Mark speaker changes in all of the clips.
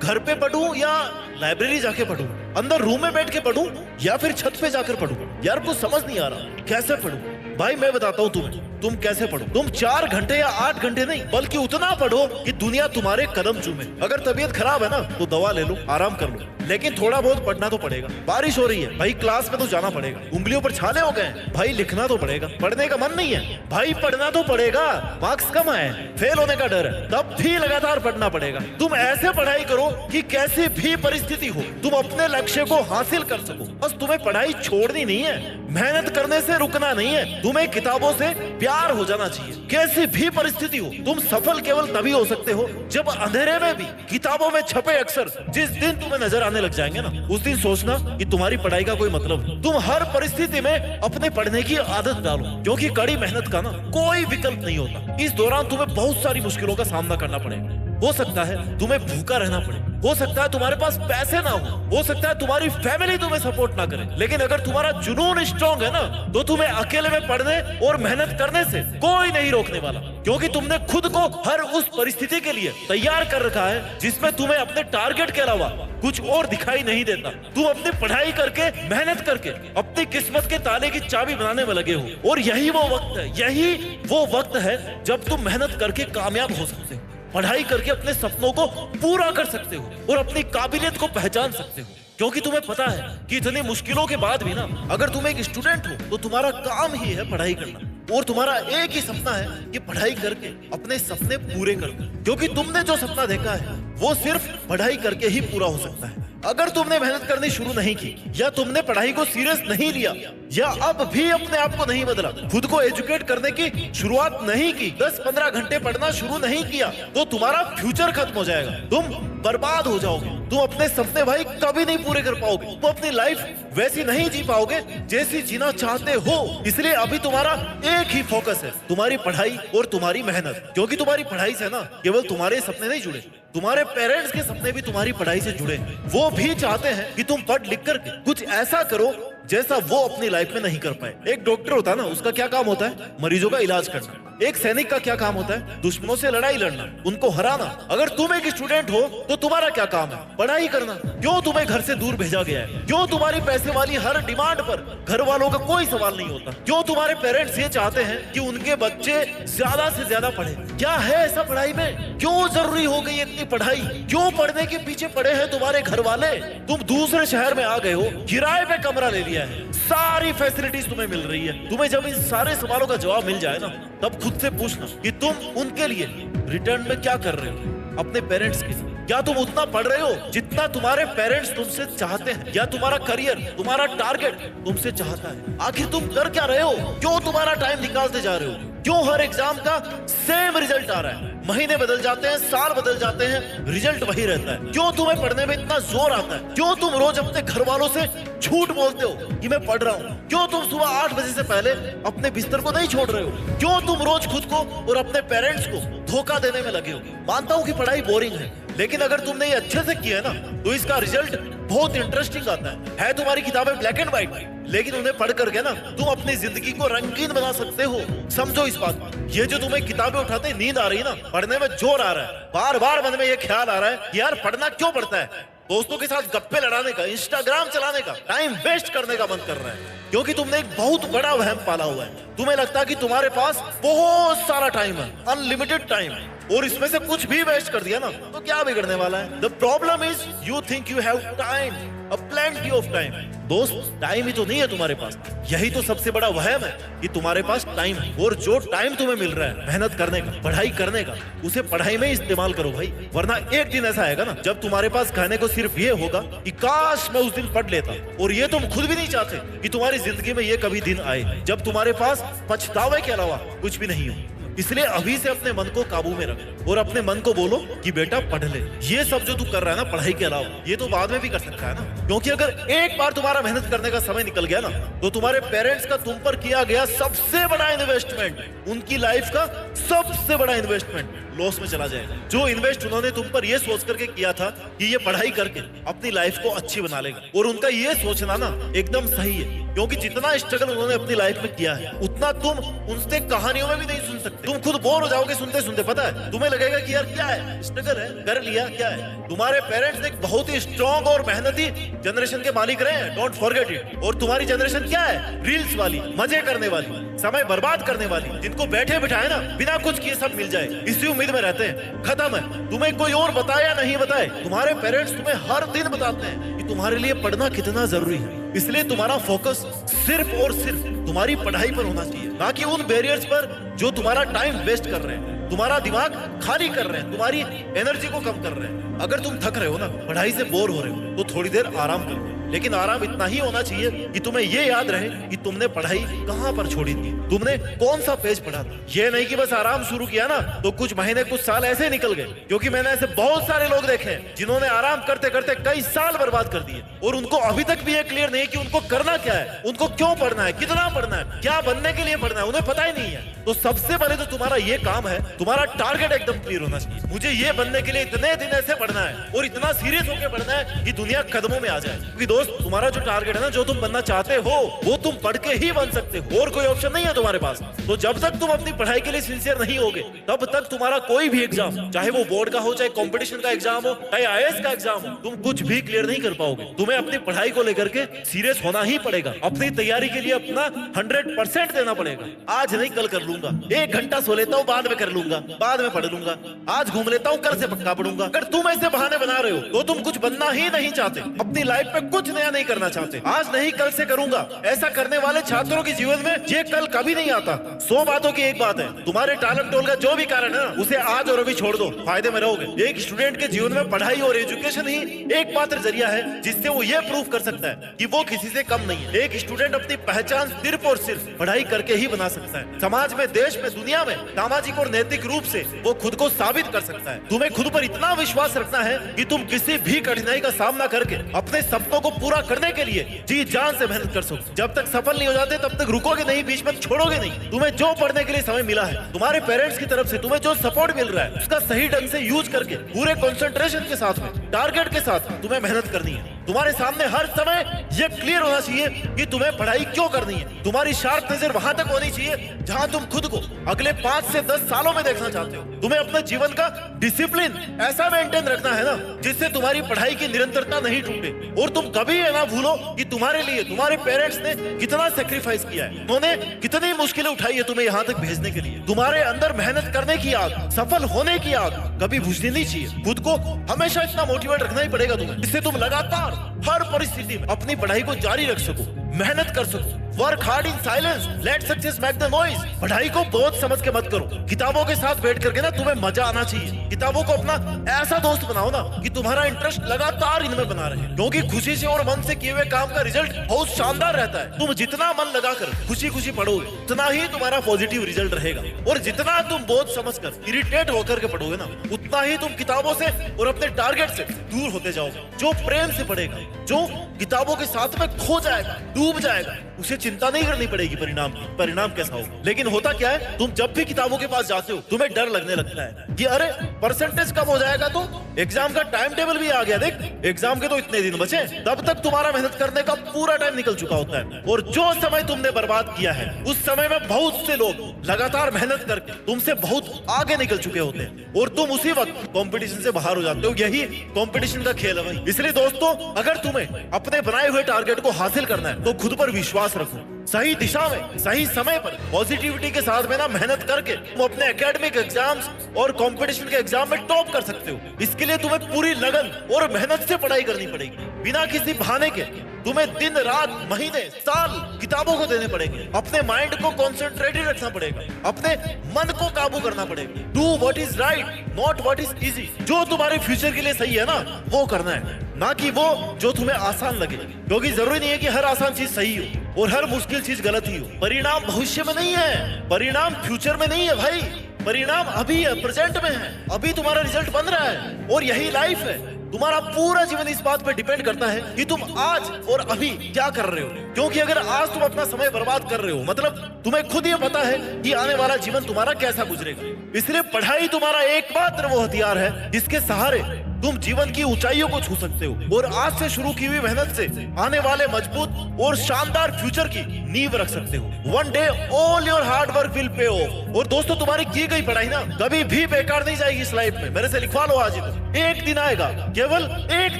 Speaker 1: घर पे पढूं या लाइब्रेरी जाके पढूं, अंदर रूम में बैठ के पढूं या फिर छत पे जाकर पढूं? यार कुछ समझ नहीं आ रहा, कैसे पढूं? भाई मैं बताता हूँ तुम्हें, तुम कैसे पढ़ो। तुम 4 घंटे या 8 घंटे नहीं, बल्कि उतना पढ़ो कि दुनिया तुम्हारे कदम चूमे। अगर तबीयत खराब है ना तो दवा ले लो, आराम कर लो, लेकिन थोड़ा बहुत पढ़ना तो पड़ेगा। बारिश हो रही है भाई, क्लास में तो जाना पड़ेगा। उंगलियों पर छाले हो गए भाई, लिखना तो पड़ेगा। पढ़ने का मन नहीं है भाई, पढ़ना तो पड़ेगा। मार्क्स कम आए, फेल होने का डर है, तब भी लगातार पढ़ना पड़ेगा। तुम ऐसे पढ़ाई करो कि कैसी भी परिस्थिति हो तुम अपने लक्ष्य को हासिल कर सको। बस तुम्हें पढ़ाई छोड़नी नहीं है, मेहनत करने से रुकना नहीं है, तुम्हें किताबों से प्यार हो जाना चाहिए। कैसी भी परिस्थिति हो तुम सफल केवल तभी हो सकते हो जब अंधेरे में भी किताबों में छपे अक्षर जिस दिन तुम्हें नजर आने लग जाएंगे ना, उस दिन सोचना कि तुम्हारी पढ़ाई का कोई मतलब नहीं। तुम हर परिस्थिति में अपने पढ़ने की आदत डालो, क्योंकि कड़ी मेहनत का ना कोई विकल्प नहीं होता। इस दौरान तुम्हें बहुत सारी मुश्किलों का सामना करना पड़ेगा। हो सकता है तुम्हें भूखा रहना पड़े, हो सकता है तुम्हारे पास पैसे ना हो सकता है तुम्हारी फैमिली तुम्हें सपोर्ट ना करे, लेकिन अगर तुम्हारा जुनून स्ट्रॉन्ग है ना तो तुम्हें अकेले में पढ़ने और मेहनत करने से कोई नहीं रोकने वाला, क्योंकि तुमने खुद को हर उस परिस्थिति के लिए तैयार कर रखा है जिसमें तुम्हें अपने टारगेट के अलावा कुछ और दिखाई नहीं देता। तुम अपनी पढ़ाई करके, मेहनत करके अपनी किस्मत के ताले की चाबी बनाने में लगे हो, और यही वो वक्त है, यही वो वक्त है जब तुम मेहनत करके कामयाब हो सकते हो, पढ़ाई करके अपने सपनों को पूरा कर सकते हो और अपनी काबिलियत को पहचान सकते हो। क्योंकि तुम्हें पता है कि इतनी मुश्किलों के बाद भी ना, अगर तुम एक स्टूडेंट हो तो तुम्हारा काम ही है पढ़ाई करना, और तुम्हारा एक ही सपना है कि पढ़ाई करके अपने सपने पूरे कर दो। क्योंकि तुमने जो सपना देखा है वो सिर्फ पढ़ाई करके ही पूरा हो सकता है। अगर तुमने मेहनत करनी शुरू नहीं की, या तुमने पढ़ाई को सीरियस नहीं लिया, या अब भी अपने आप को नहीं बदला, खुद को एजुकेट करने की शुरुआत नहीं की, 10-15 घंटे पढ़ना शुरू नहीं किया, तो तुम्हारा फ्यूचर खत्म हो जाएगा, तुम बर्बाद हो जाओगे। तुम अपने सपने भाई कभी नहीं पूरे कर पाओगे, तुम अपनी लाइफ वैसी नहीं जी पाओगे जैसी जीना चाहते हो। इसलिए अभी तुम्हारा एक ही फोकस है, तुम्हारी पढ़ाई और तुम्हारी मेहनत। क्योंकि तुम्हारी पढ़ाई से ना केवल तुम्हारे सपने नहीं जुड़े, तुम्हारे पेरेंट्स के सपने भी तुम्हारी पढ़ाई से जुड़े। वो भी चाहते हैं कि तुम पढ़ लिख कर कुछ ऐसा करो जैसा वो अपनी लाइफ में नहीं कर पाए। एक डॉक्टर होता है ना, उसका क्या काम होता है? मरीजों का इलाज करना। एक सैनिक का क्या काम होता है? दुश्मनों से लड़ाई लड़ना, उनको हराना। अगर तुम एक स्टूडेंट हो तो तुम्हारा क्या काम है? पढ़ाई करना। क्यों तुम्हें घर से दूर भेजा गया है? क्यों तुम्हारी पैसे वाली हर डिमांड पर घर वालों का कोई सवाल नहीं होता? क्यों तुम्हारे पेरेंट्स ये चाहते हैं कि उनके बच्चे ज्यादा से ज्यादा पढ़े? क्या है ऐसा पढ़ाई में? क्यों जरूरी हो गई इतनी पढ़ाई? क्यों पढ़ने के पीछे पड़े हैं तुम्हारे घर वाले? तुम दूसरे शहर में आ गए हो, किराए पे कमरा ले लिया है, सारी फैसिलिटीज तुम्हें मिल रही है। तुम्हें जब इन सारे सवालों का जवाब मिल जाए ना, तब खुद से पूछना कि तुम उनके लिए रिटर्न में क्या कर रहे हो, अपने पेरेंट्स के लिए। क्या तुम उतना पढ़ रहे हो जितना तुम्हारे पेरेंट्स तुमसे चाहते हैं, या तुम्हारा करियर, तुम्हारा टारगेट तुमसे चाहता है? आखिर तुम कर क्या रहे हो? क्यों तुम्हारा टाइम निकालते जा रहे हो? क्यों हर एग्जाम का सेम रिजल्ट आ रहा है? महीने बदल जाते हैं, साल बदल जाते हैं, रिजल्ट वही रहता है। क्यों तुम्हें पढ़ने में इतना जोर आता है? क्यों तुम रोज अपने घर वालों से झूठ बोलते हो कि मैं पढ़ रहा हूँ? क्यों तुम सुबह 8 बजे से पहले अपने बिस्तर को नहीं छोड़ रहे हो? क्यों तुम रोज खुद को और अपने पेरेंट्स को धोखा देने में लगे हो? मानता हूँ कि पढ़ाई बोरिंग है, लेकिन अगर तुमने ये अच्छे से किया है ना तो इसका रिजल्ट बहुत इंटरेस्टिंग आता है। तुम्हारी किताबें ब्लैक एंड व्हाइट, लेकिन उन्हें पढ़ करके ना तुम अपनी जिंदगी को रंगीन बना सकते हो। समझो इस बात को। ये जो तुम्हें किताबें उठाते नींद आ रही है ना, पढ़ने में जोर आ रहा है, बार बार मन में ये ख्याल आ रहा है कि यार पढ़ना क्यों पड़ता है? दोस्तों के साथ गप्पे लड़ाने का, इंस्टाग्राम चलाने का, टाइम वेस्ट करने का मन कर रहा है, क्योंकि तुमने एक बहुत बड़ा वहम पाला हुआ है। तुम्हें लगता है कि तुम्हारे पास बहुत सारा टाइम है, अनलिमिटेड टाइम है, और इसमें से कुछ भी वेस्ट कर दिया ना तो क्या बिगड़ने वाला है? The problem is you think you have time, a plenty of time. दोस्त, टाइम ही तो नहीं है तुम्हारे पास। यही तो सबसे बड़ा वहम है कि तुम्हारे पास टाइम है, और जो टाइम तुम्हें मिल रहा है मेहनत करने का, पढ़ाई करने का, उसे पढ़ाई में इस्तेमाल करो भाई। वरना एक दिन ऐसा आएगा ना जब तुम्हारे पास कहने को सिर्फ ये होगा कि काश मैं उस दिन पढ़ लेता, और ये तुम खुद भी नहीं चाहते कि तुम्हारी जिंदगी में ये कभी दिन आए जब तुम्हारे पास पछतावे के अलावा कुछ भी नहीं हो। इसलिए अभी से अपने मन को काबू में रख और अपने मन को बोलो कि बेटा पढ़ ले। ये सब जो तू कर रहा है ना पढ़ाई के अलावा, ये तो बाद में भी कर सकता है ना, क्योंकि अगर एक बार तुम्हारा मेहनत करने का समय निकल गया ना तो तुम्हारे पेरेंट्स का तुम पर किया गया सबसे बड़ा इन्वेस्टमेंट, उनकी लाइफ का सबसे बड़ा इन्वेस्टमेंट लॉस में चला जाएगा। जो इन्वेस्ट उन्होंने तुम पर ये सोच करके किया था कि ये पढ़ाई करके अपनी लाइफ को अच्छी बना लेगा, और उनका ये सोचना ना एकदम सही है, क्योंकि जितना स्ट्रगल उन्होंने अपनी लाइफ में किया है उतना तुम उनसे कहानियों में भी नहीं सुन सकते। तुम खुद बोर हो जाओगे सुनते सुनते, पता है तुम्हें लगेगा कि यार क्या है, स्ट्रगल है, कर लिया, क्या है। तुम्हारे पेरेंट्स एक बहुत ही स्ट्रॉन्ग और मेहनती जनरेशन के मालिक रहे हैं, डोंट फॉरगेट इट। और तुम्हारी जनरेशन क्या है, रील्स वाली, मजे करने वाली, समय बर्बाद करने वाली, जिनको बैठे बिठाए ना बिना कुछ किए सब मिल जाए, इसी उम्मीद में रहते हैं। खत्म है, तुम्हें कोई और बताए या नहीं बताए, तुम्हारे पेरेंट्स तुम्हें हर दिन बताते हैं कि तुम्हारे लिए पढ़ना कितना जरूरी है। इसलिए तुम्हारा फोकस सिर्फ और सिर्फ तुम्हारी पढ़ाई पर होना चाहिए, ना कि उन बैरियर्स पर जो तुम्हारा टाइम वेस्ट कर रहे हैं, तुम्हारा दिमाग खाली कर रहे हैं, तुम्हारी एनर्जी को कम कर रहे हैं। अगर तुम थक रहे हो ना, पढ़ाई से बोर हो रहे हो, तो थोड़ी देर आराम करो, लेकिन आराम इतना ही होना चाहिए कि तुम्हें ये याद रहे कि तुमने पढ़ाई कहाँ पर छोड़ी थी, तुमने कौन सा पेज पढ़ा था। ये नहीं कि बस आराम शुरू किया ना तो कुछ महीने कुछ साल ऐसे निकल गए, क्योंकि मैंने ऐसे बहुत सारे लोग देखे हैं जिन्होंने आराम करते करते कई साल बर्बाद कर दिए, और उनको अभी तक भी ये क्लियर नहीं कि उनको करना क्या है, उनको क्यों पढ़ना है, कितना पढ़ना है, क्या बनने के लिए पढ़ना है, उन्हें पता ही नहीं है। तो सबसे पहले तो तुम्हारा ये काम है, तुम्हारा टारगेट एकदम क्लियर होना चाहिए। मुझे ये बनने के लिए इतने दिन ऐसे पढ़ना है और इतना सीरियस होकर पढ़ना है कि दुनिया कदमों में आ जाए। क्योंकि दोस्त, तुम्हारा जो टारगेट है ना, जो तुम बनना चाहते हो, वो तुम पढ़ के ही बन सकते हो, और कोई ऑप्शन नहीं है तुम्हारे पास। तो जब तक तुम अपनी पढ़ाई के लिए सिंसियर नहीं होगे, तब तक तुम्हारा कोई भी एग्जाम, चाहे वो बोर्ड का हो, चाहे कंपटीशन का एग्जाम हो, चाहे IAS का एग्जाम हो, तुम कुछ भी क्लियर नहीं कर पाओगे। तुम्हें अपनी पढ़ाई को लेकर के सीरियस होना ही पड़ेगा, अपनी तैयारी के लिए अपना 100% देना पड़ेगा। आज नहीं कल कर लूंगा, 1 घंटा सो लेता हूँ, बाद में कर लूंगा, बाद में पढ़ लूंगा, आज घूम लेता हूँ, कल से पक्का पढ़ूंगा। अगर तुम ऐसे बहाने बना रहे हो तो तुम कुछ बनना ही नहीं चाहते, अपनी लाइफ में कुछ नया नहीं करना चाहते। आज नहीं कल से करूंगा, ऐसा करने वाले छात्रों के जीवन में ये कल कभी नहीं आता। 100 बातों की एक बात है, तुम्हारे टालम टोल का जो भी कारण है उसे आज और अभी छोड़ दो, फायदे में रहोगे। एक स्टूडेंट के जीवन में पढ़ाई और एजुकेशन ही एकमात्र जरिया है जिससे वो ये प्रूव कर सकता है कि वो किसी से कम नहीं है। एक स्टूडेंट अपनी पहचान सिर्फ और सिर्फ पढ़ाई करके ही बना सकता है। समाज में, देश में, दुनिया में सामाजिक और नैतिक रूप से वो खुद को साबित कर सकता है। तुम्हें खुद पर इतना विश्वास रखना है कि तुम किसी भी कठिनाई का सामना करके अपने सपनों को पूरा करने के लिए जी जान से मेहनत कर सको। जब तक सफल नहीं हो जाते तब तक रुकोगे नहीं, बीच में छोड़ोगे नहीं। तुम्हें जो पढ़ने के लिए समय मिला है, तुम्हारे पेरेंट्स की तरफ से तुम्हें जो सपोर्ट मिल रहा है, उसका सही ढंग से यूज करके पूरे कंसंट्रेशन के साथ में, टारगेट के साथ तुम्हें मेहनत करनी है। तुम्हारे सामने हर समय ये क्लियर होना चाहिए कि तुम्हें पढ़ाई क्यों करनी है। तुम्हारी शार्प नजर वहां तक होनी चाहिए जहां तुम खुद को अगले 5 से 10 सालों में देखना चाहते हो। तुम्हें अपने जीवन का डिसिप्लिन ऐसा मेंटेन रखना है ना जिससे तुम्हारी पढ़ाई की निरंतरता नहीं टूटे, और तुम कभी ये ना भूलो कि तुम्हारे लिए तुम्हारे पेरेंट्स ने कितना सेक्रीफाइस किया है, उन्होंने कितनी मुश्किलें उठाई है तुम्हें यहाँ तक भेजने के लिए। तुम्हारे अंदर मेहनत करने की आग, सफल होने की आग कभी बुझनी नहीं चाहिए। खुद को हमेशा इतना मोटिवेट रखना ही पड़ेगा तुम्हें, जिससे तुम लगातार हर परिस्थिति में अपनी पढ़ाई को जारी रख सको, मेहनत कर सको। Work hard in silence, let success make the noise. पढ़ाई को बहुत समझ के मत करो। किताबों के साथ बैठ करके ना तुम्हें मजा आना चाहिए। किताबों को अपना ऐसा दोस्त बनाओ ना कि तुम्हारा इंटरेस्ट लगातार इनमें बना रहे, क्योंकि खुशी से और मन से किए हुए काम का रिजल्ट बहुत शानदार रहता है। तुम जितना मन लगाकर खुशी खुशी पढ़ोगे उतना ही तुम्हारा पॉजिटिव रिजल्ट रहेगा, और जितना तुम बोझ समझकर इरिटेट होकर के पढ़ोगे ना उतना ही तुम किताबों से और अपने टारगेट से दूर होते जाओगे। जो प्रेम से पढ़ेगा, जो किताबों के साथ में खो जाएगा, डूब जाएगा, उसे चिंता नहीं करनी पड़ेगी परिणाम कैसा होगा। लेकिन होता क्या है, तुम जब भी किताबों के पास जाते हो तुम्हें डर लगने लगता है कि अरे परसेंटेज कम हो जाएगा, तो एग्जाम का टाइम टेबल भी आ गया, देख एग्जाम के तो इतने दिन बचे। तब तक तुम्हारा मेहनत करने का पूरा टाइम निकल चुका होता है, और जो समय तुमने बर्बाद किया है उस समय में बहुत से लोग लगातार मेहनत करके तुमसे बहुत आगे निकल चुके होते हैं, और तुम उसी वक्त कंपटीशन से बाहर हो जाते हो। यही कंपटीशन का खेल है भाई। इसलिए दोस्तों, अगर तुम्हें अपने बनाए हुए टारगेट को हासिल करना है तो खुद पर विश्वास रखो, सही दिशा में, सही समय पर, पॉजिटिविटी के साथ में ना मेहनत करके तुम अपने एकेडमिक एग्जाम्स और कंपटीशन के एग्जाम में टॉप कर सकते हो। इसके लिए तुम्हें पूरी लगन और मेहनत से पढ़ाई करनी पड़ेगी, बिना किसी बहाने के। तुम्हें दिन रात, महीने, साल किताबों को देने पड़ेंगे। अपने माइंड को कॉन्सेंट्रेटेड रखना पड़ेगा, अपने मन को काबू करना पड़ेगा। Do what is right, not what is easy. जो तुम्हारे फ्यूचर के लिए सही है ना वो करना है, ना कि वो जो तुम्हें आसान लगे, क्योंकि जरूरी नहीं है कि हर आसान चीज सही हो और हर मुश्किल चीज गलत ही हो। परिणाम भविष्य में नहीं है, परिणाम फ्यूचर में नहीं है भाई, परिणाम अभी है, प्रेजेंट में है। अभी तुम्हारा रिजल्ट बन रहा है और यही लाइफ है। तुम्हारा पूरा जीवन इस बात पे डिपेंड करता है कि तुम आज और अभी क्या कर रहे हो। क्योंकि अगर आज तुम अपना समय बर्बाद कर रहे हो मतलब तुम्हें खुद ये पता है कि आने वाला जीवन तुम्हारा कैसा गुजरेगा। इसलिए पढ़ाई तुम्हारा एकमात्र वो हथियार है जिसके सहारे तुम जीवन की ऊंचाइयों को छू सकते हो और आज से शुरू की हुई मेहनत से आने वाले मजबूत और शानदार फ्यूचर की नींव रख सकते हो। One day all your hard work will pay of. और दोस्तों तुम्हारी की गई पढ़ाई ना कभी भी बेकार नहीं जाएगी इस लाइफ में। मेरे से लिखवा लो आज ही तो। एक दिन आएगा, केवल एक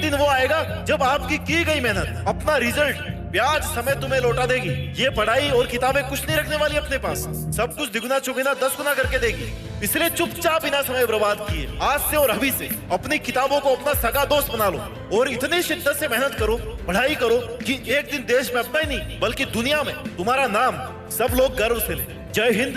Speaker 1: दिन वो आएगा जब आपकी की गई मेहनत अपना रिजल्ट ब्याज समय तुम्हें लौटा देगी। ये पढ़ाई और किताबें कुछ नहीं रखने वाली अपने पास, सब कुछ दिगुना चौगुना 10 गुना करके देगी। इसलिए चुपचाप बिना समय बर्बाद किए आज से और अभी से अपनी किताबों को अपना सगा दोस्त बना लो और इतनी शिद्दत से मेहनत करो, पढ़ाई करो कि एक दिन देश में अपना ही नहीं बल्कि दुनिया में तुम्हारा नाम सब लोग गर्व से ले। जय हिंद,